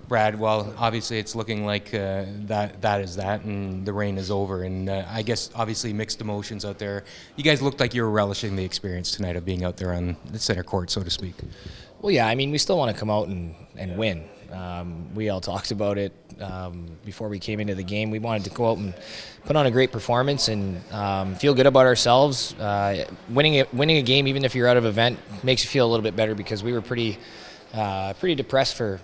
Brad, well, obviously it's looking like that is that, and the rain is over. And I guess obviously mixed emotions out there. You guys looked like you were relishing the experience tonight of being out there on the center court, so to speak. Well, yeah, I mean, we still want to come out and win. We all talked about it before we came into the game. We wanted to go out and put on a great performance and feel good about ourselves. Winning a game, even if you're out of event, makes you feel a little bit better because we were pretty depressed for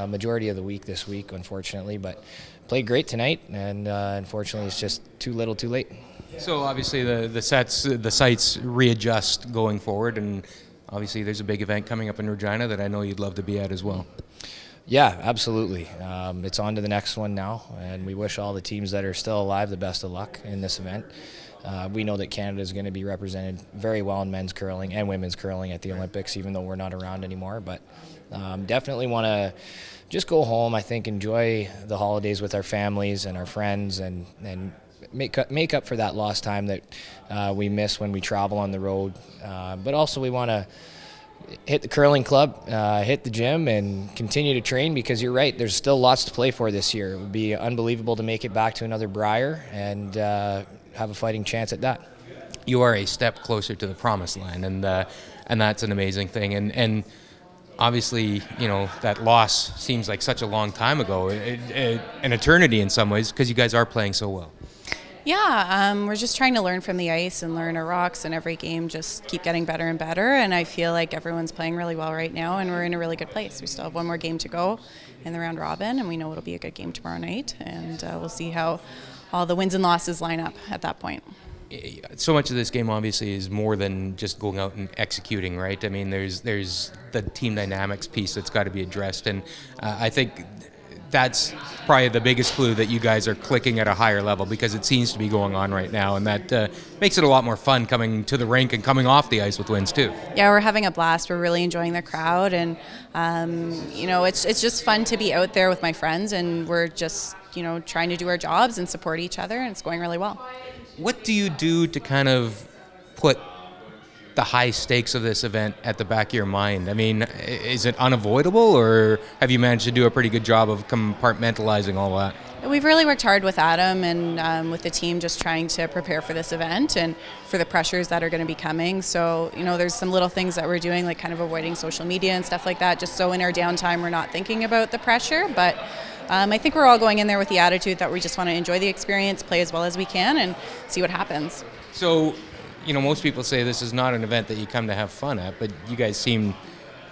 majority of the week this week, unfortunately, but played great tonight, and unfortunately it's just too little too late. So obviously the sights readjust going forward, and obviously there's a big event coming up in Regina that I know you'd love to be at as well. Yeah, absolutely. It's on to the next one now, and we wish all the teams that are still alive the best of luck in this event. We know that Canada is going to be represented very well in men's curling and women's curling at the Olympics, even though we're not around anymore. But definitely want to just go home, I think, enjoy the holidays with our families and our friends, and make up for that lost time that we miss when we travel on the road. But also we want to hit the curling club, hit the gym, and continue to train, because you're right, there's still lots to play for this year. It would be unbelievable to make it back to another Brier and have a fighting chance at that. You are a step closer to the promised land, and that's an amazing thing. And obviously, you know, that loss seems like such a long time ago, an eternity in some ways, because you guys are playing so well. Yeah, we're just trying to learn from the ice and learn our rocks, and every game just keep getting better and better, and I feel like everyone's playing really well right now, and we're in a really good place. We still have one more game to go in the round robin, and we know it'll be a good game tomorrow night, and we'll see how all the wins and losses line up at that point. So much of this game obviously is more than just going out and executing, right? I mean, there's the team dynamics piece that's got to be addressed, and I think that's probably the biggest clue that you guys are clicking at a higher level, because it seems to be going on right now, and that makes it a lot more fun coming to the rink and coming off the ice with wins too. Yeah, we're having a blast. We're really enjoying the crowd, and you know, it's just fun to be out there with my friends, and we're just, you know, trying to do our jobs and support each other, and it's going really well. What do you do to kind of put the high stakes of this event at the back of your mind? I mean, is it unavoidable, or have you managed to do a pretty good job of compartmentalizing all that? We've really worked hard with Adam and with the team, just trying to prepare for this event and for the pressures that are going to be coming. So, you know, there's some little things that we're doing, like kind of avoiding social media and stuff like that, just so in our downtime we're not thinking about the pressure. But I think we're all going in there with the attitude that we just want to enjoy the experience, play as well as we can, and see what happens. So, you know, most people say this is not an event that you come to have fun at, but you guys seem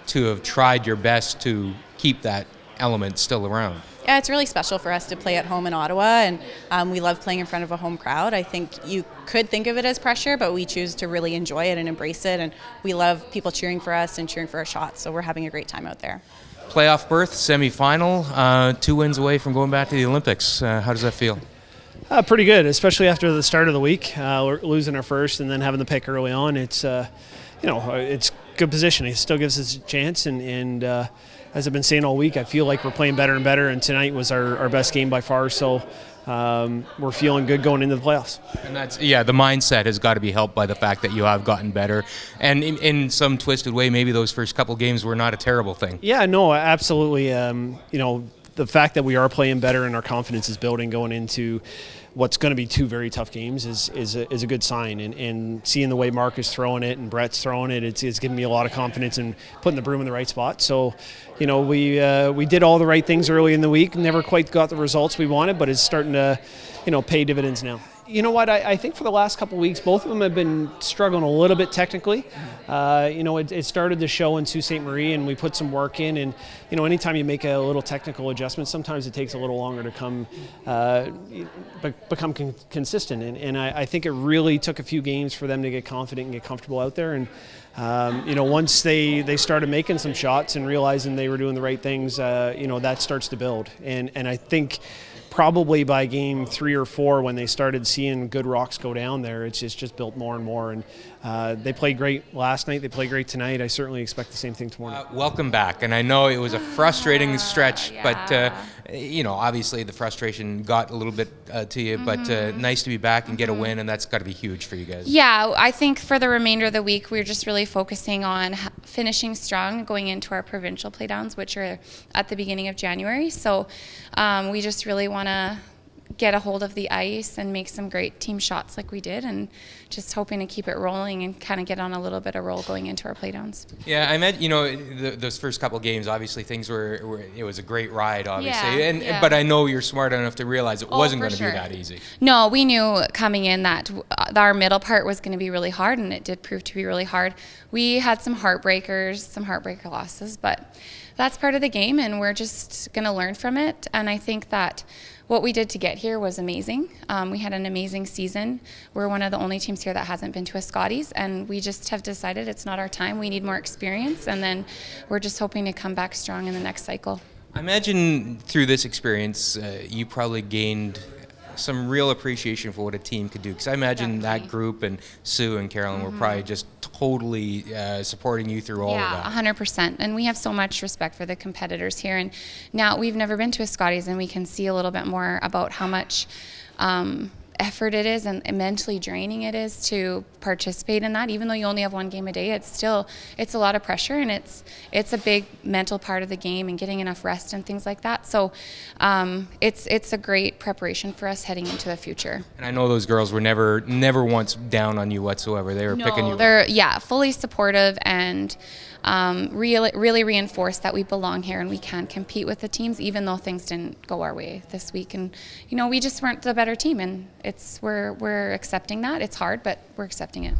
to have tried your best to keep that element still around. Yeah, it's really special for us to play at home in Ottawa, and we love playing in front of a home crowd. I think you could think of it as pressure, but we choose to really enjoy it and embrace it, and we love people cheering for us and cheering for our shots, so we're having a great time out there. Playoff berth, semifinal, 2 wins away from going back to the Olympics. How does that feel? Pretty good, especially after the start of the week. We're losing our first and then having the pick early on. It's, you know, it's good positioning. It still gives us a chance, and as I've been saying all week, I feel like we're playing better and better, and tonight was our best game by far, so we're feeling good going into the playoffs. And that's, yeah, the mindset has got to be helped by the fact that you have gotten better, and in some twisted way, maybe those first couple games were not a terrible thing. Yeah, no, absolutely. You know, the fact that we are playing better and our confidence is building going into what's going to be 2 very tough games is a good sign, and seeing the way Mark is throwing it and Brett's throwing it, it's giving me a lot of confidence in putting the broom in the right spot. So, you know, we did all the right things early in the week, never quite got the results we wanted, but it's starting to, you know, pay dividends now. You know what, I think for the last couple of weeks, both of them have been struggling a little bit technically. You know, it started to show in Sault Ste. Marie, and we put some work in, and, you know, anytime you make a little technical adjustment, sometimes it takes a little longer to become consistent, and I think it really took a few games for them to get confident and get comfortable out there, and you know, once they started making some shots and realizing they were doing the right things, you know, that starts to build, and I think probably by game 3 or 4, when they started seeing good rocks go down there, it's just built more and more. And they played great last night. They played great tonight. I certainly expect the same thing tomorrow night. Welcome back. And I know it was a frustrating stretch, but you know, obviously the frustration got a little bit to you, but nice to be back and get a win, and that's got to be huge for you guys. Yeah, I think for the remainder of the week, we're just really focusing on finishing strong going into our provincial playdowns, which are at the beginning of January. So we just really want to get a hold of the ice and make some great team shots like we did, and just hoping to keep it rolling and kind of get on a little bit of roll going into our playdowns. Yeah, I meant, you know, those first couple games, obviously things were it was a great ride, obviously, but I know you're smart enough to realize it wasn't going to be that easy. No, we knew coming in that our middle part was going to be really hard, and it did prove to be really hard. We had some heartbreaker losses, but that's part of the game, and we're just going to learn from it. And I think that what we did to get here was amazing. We had an amazing season. We're one of the only teams here that hasn't been to a Scotties, and we just have decided it's not our time. We need more experience, and then we're just hoping to come back strong in the next cycle. I imagine through this experience, you probably gained some real appreciation for what a team could do, because I imagine that group and Sue and Carolyn were probably just totally supporting you through all of that. Yeah, 100%. And we have so much respect for the competitors here. And now we've never been to a Scotties, and we can see a little bit more about how much effort it is and mentally draining it is to participate in that. Even though you only have one game a day, it's a lot of pressure, and it's a big mental part of the game and getting enough rest and things like that. So it's a great preparation for us heading into the future. And I know those girls were never once down on you whatsoever. They were picking you up. They're fully supportive, and really reinforce that we belong here and we can compete with the teams, even though things didn't go our way this week. And you know, we just weren't the better team, and we're accepting that. It's hard, but we're accepting it.